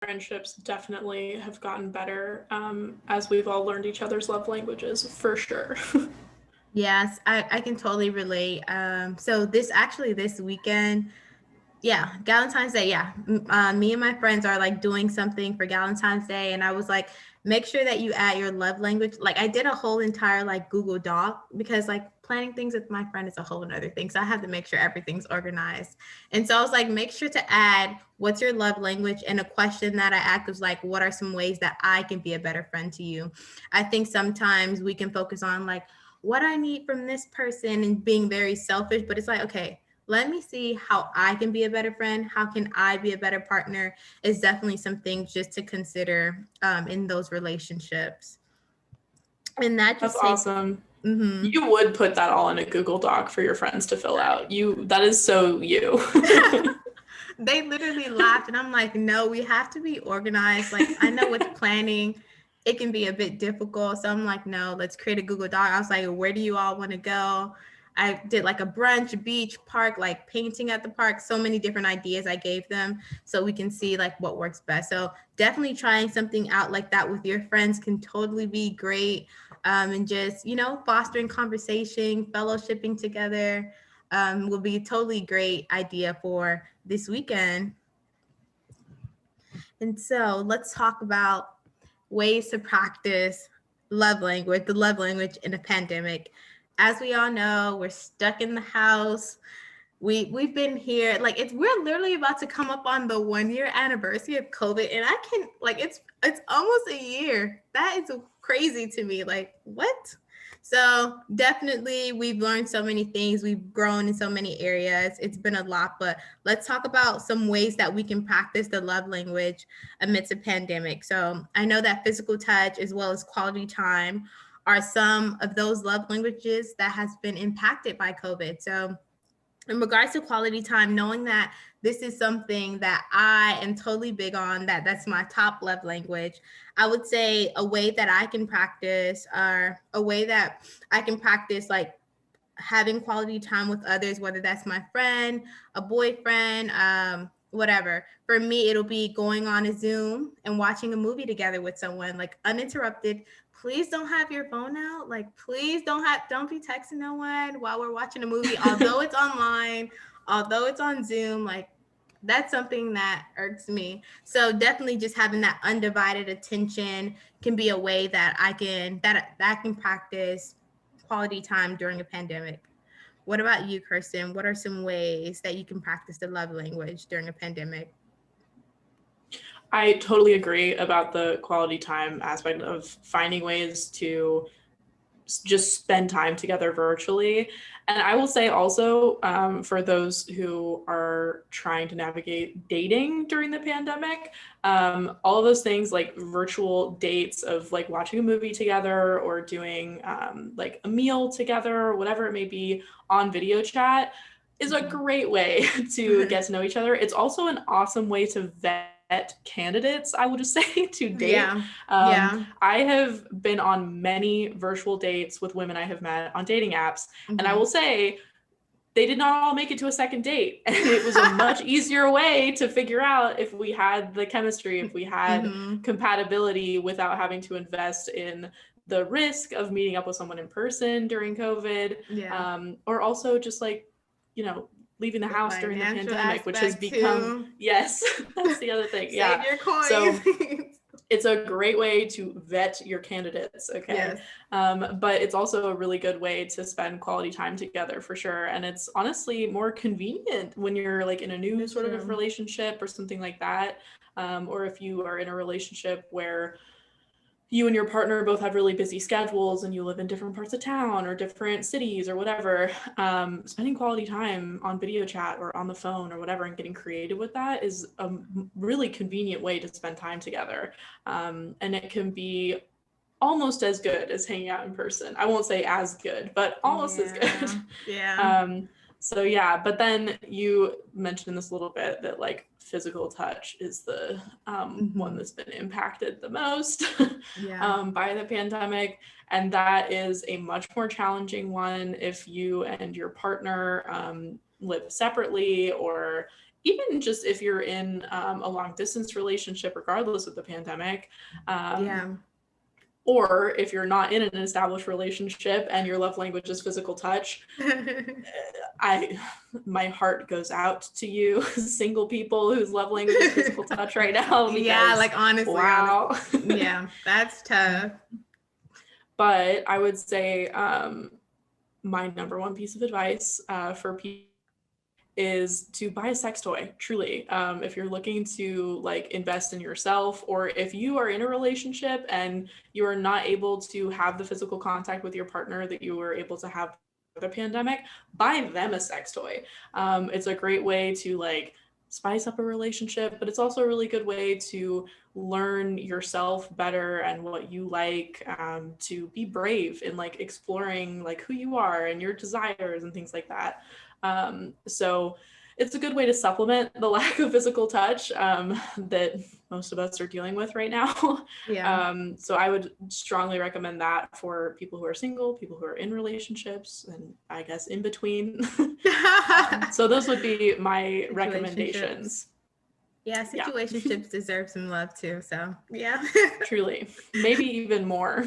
friendships definitely have gotten better as we've all learned each other's love languages, for sure. Yes, I can totally relate. So this weekend, yeah, Valentine's Day. Yeah, me and my friends are like doing something for Valentine's Day, and I was like, make sure that you add your love language. Like, I did a whole entire like Google Doc because like planning things with my friend is a whole another thing. So I have to make sure everything's organized. And so I was like, make sure to add what's your love language, and a question that I asked was like, what are some ways that I can be a better friend to you? I think sometimes we can focus on like what I need from this person and being very selfish, but it's like, okay, let me see how I can be a better friend. How can I be a better partner? Is definitely some things just to consider in those relationships. And that That's just take. awesome. Mm-hmm. You would put that all in a Google Doc for your friends to fill out. That is so you. They literally laughed, and I'm like, no, we have to be organized. Like, I know with planning, it can be a bit difficult. So I'm like, no, let's create a Google Doc. I was like, where do you all want to go? I did like a brunch, beach, park, like painting at the park. So many different ideas I gave them so we can see like what works best. So definitely trying something out like that with your friends can totally be great. And just, fostering conversation, fellowshipping together will be a totally great idea for this weekend. And so let's talk about ways to practice the love language in a pandemic. As we all know, we're stuck in the house. We've been here like we're literally about to come up on the 1 year anniversary of COVID, and I can like it's almost a year. That is crazy to me. Like, what? So definitely we've learned so many things. We've grown in so many areas. It's been a lot, but let's talk about some ways that we can practice the love language amidst a pandemic. So I know that physical touch as well as quality time are some of those love languages that has been impacted by COVID. So in regards to quality time, knowing that this is something that I am totally big on, that's my top love language, I would say a way that I can practice, or a way that I can practice like having quality time with others, whether that's my friend, a boyfriend, whatever. For me, it'll be going on a Zoom and watching a movie together with someone, like uninterrupted. Please don't have your phone out. Like, please don't be texting no one while we're watching a movie, although it's online, although it's on Zoom. Like, that's something that irks me. So definitely just having that undivided attention can be a way that I can practice quality time during a pandemic. What about you, Kirsten? What are some ways that you can practice the love language during a pandemic? I totally agree about the quality time aspect of finding ways to just spend time together virtually. And I will say also, for those who are trying to navigate dating during the pandemic, all of those things like virtual dates of like watching a movie together or doing like a meal together or whatever it may be on video chat is a great way to get to know each other. It's also an awesome way to vet candidates, I will just say, to date. Yeah. Yeah. I have been on many virtual dates with women I have met on dating apps, and I will Mm-hmm. say they did not all make it to a second date. And it was a much easier way to figure out if we had the chemistry, if we had Mm-hmm. compatibility without having to invest in the risk of meeting up with someone in person during COVID, Yeah. or also just like, you know, leaving the The house during the financial pandemic, which has aspect become, too. yes, that's the other thing. Save Yeah. your coins. So it's a great way to vet your candidates, okay? Yes. But it's also a really good way to spend quality time together for sure. And it's honestly more convenient when you're like in a new That's sort of true. relationship or something like that. Or if you are in a relationship where you and your partner both have really busy schedules and you live in different parts of town or different cities or whatever, spending quality time on video chat or on the phone or whatever and getting creative with that is a really convenient way to spend time together. And it can be almost as good as hanging out in person. I won't say as good, but almost as good. Yeah. Yeah. um, so yeah, but then you mentioned this a little bit that like physical touch is the one Mm-hmm. that's been impacted the most Yeah. by the pandemic. And that is a much more challenging one if you and your partner live separately, or even just if you're in a long distance relationship, regardless of the pandemic, or if you're not in an established relationship and your love language is physical touch, my heart goes out to you single people whose love language is physical touch right now. Yeah, like honestly, wow. Yeah, that's tough. But I would say my number one piece of advice for people is to buy a sex toy. Truly, if you're looking to like invest in yourself, or if you are in a relationship and you are not able to have the physical contact with your partner that you were able to have the pandemic, buy them a sex toy. It's a great way to like spice up a relationship, but it's also a really good way to learn yourself better and what you like, to be brave in like exploring like who you are and your desires and things like that. So it's a good way to supplement the lack of physical touch that most of us are dealing with right now. Yeah. So I would strongly recommend that for people who are single, people who are in relationships, and I guess in between. So those would be my recommendations. Yeah, situationships deserve some love too. So yeah. Truly. Maybe even more.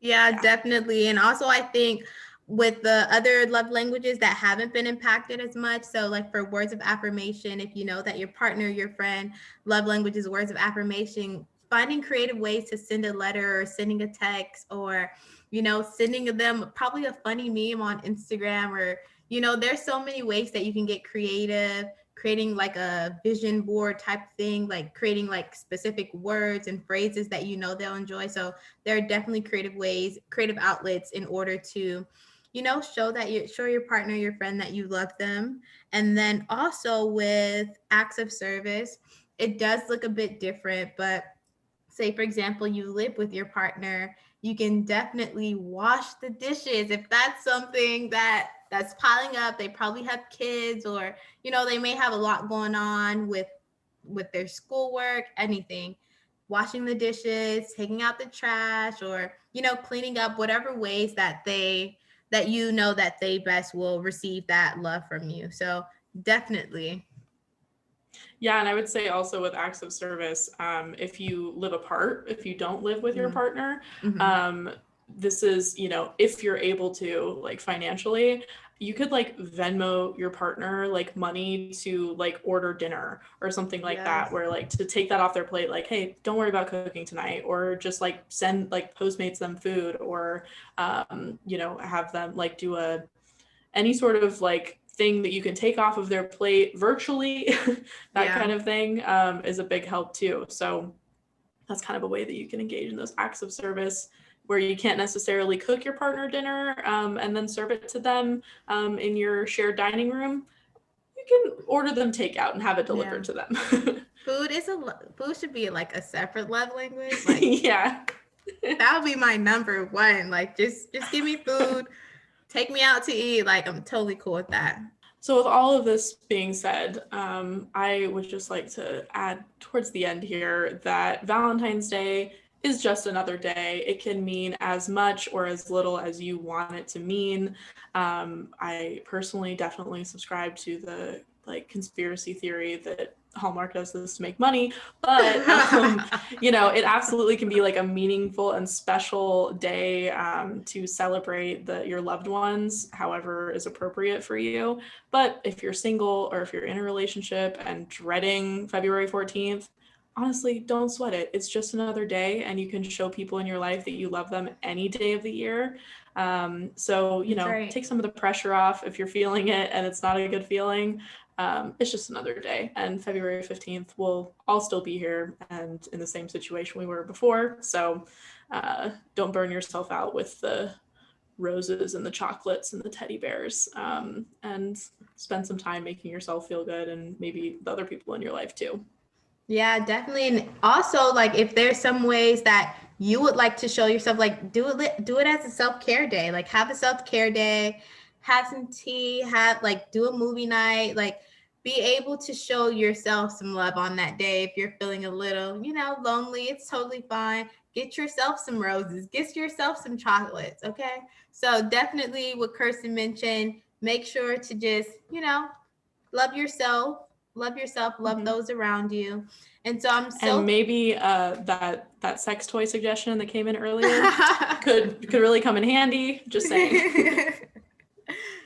Yeah, definitely. And also I think with the other love languages that haven't been impacted as much. So like for words of affirmation, if you know that your partner, your friend, love language is words of affirmation, finding creative ways to send a letter or sending a text, or, you know, sending them probably a funny meme on Instagram, or, you know, there's so many ways that you can get creative, creating like a vision board type thing, like creating like specific words and phrases that you know they'll enjoy. So there are definitely creative ways, creative outlets in order to, you know, show your partner, your friend that you love them. And then also with acts of service, it does look a bit different, but say for example you live with your partner, you can definitely wash the dishes if that's something that's piling up. They probably have kids, or, you know, they may have a lot going on with their schoolwork, anything. Washing the dishes, taking out the trash, or, you know, cleaning up, whatever ways that you know that they best will receive that love from you. So definitely. Yeah, and I would say also with acts of service, if you live apart, if you don't live with your partner, this is, you know, if you're able to, like financially, you could like Venmo your partner like money to like order dinner or something like that, where like to take that off their plate, like, hey, don't worry about cooking tonight, or just like send like Postmates them food, or you know, have them like do any sort of like thing that you can take off of their plate virtually, that kind of thing, is a big help too. So that's kind of a way that you can engage in those acts of service where you can't necessarily cook your partner dinner and then serve it to them in your shared dining room. You can order them takeout and have it delivered to them. Food should be like a separate love language. Like, yeah, that would be my number one. Like, just give me food, take me out to eat. Like, I'm totally cool with that. So with all of this being said, I would just like to add towards the end here that Valentine's Day is just another day. It can mean as much or as little as you want it to mean. I personally definitely subscribe to the like conspiracy theory that Hallmark does this to make money, but you know, it absolutely can be like a meaningful and special day to celebrate your loved ones, however is appropriate for you. But if you're single or if you're in a relationship and dreading February 14th, honestly, don't sweat it. It's just another day, and you can show people in your life that you love them any day of the year. So, you know, take some of the pressure off if you're feeling it and it's not a good feeling. It's just another day, and February 15th we'll all still be here and in the same situation we were before. So don't burn yourself out with the roses and the chocolates and the teddy bears, and spend some time making yourself feel good, and maybe the other people in your life too. Yeah, definitely. And also, like, if there's some ways that you would like to show yourself, like, do it as a self-care day. Like, have a self-care day, have some tea, do a movie night, like, be able to show yourself some love on that day. If you're feeling a little, you know, lonely, it's totally fine. Get yourself some roses, get yourself some chocolates. Okay. So definitely what Kirsten mentioned, make sure to just, you know, love yourself, love those around you. And so I'm so and maybe that sex toy suggestion that came in earlier could really come in handy. Just saying.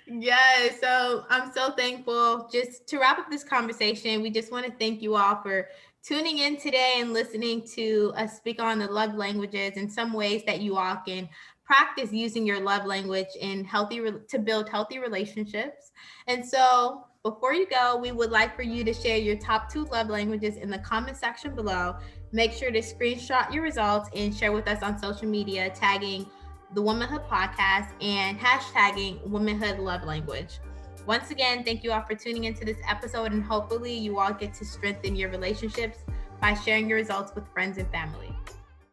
Yeah, so I'm so thankful. Just to wrap up this conversation, we just want to thank you all for tuning in today and listening to us speak on the love languages and some ways that you all can practice using your love language in to build healthy relationships. And so before you go, we would like for you to share your top 2 love languages in the comment section below. Make sure to screenshot your results and share with us on social media, tagging the Womanhood Podcast and hashtagging Womanhood Love Language. Once again, thank you all for tuning into this episode, and hopefully you all get to strengthen your relationships by sharing your results with friends and family.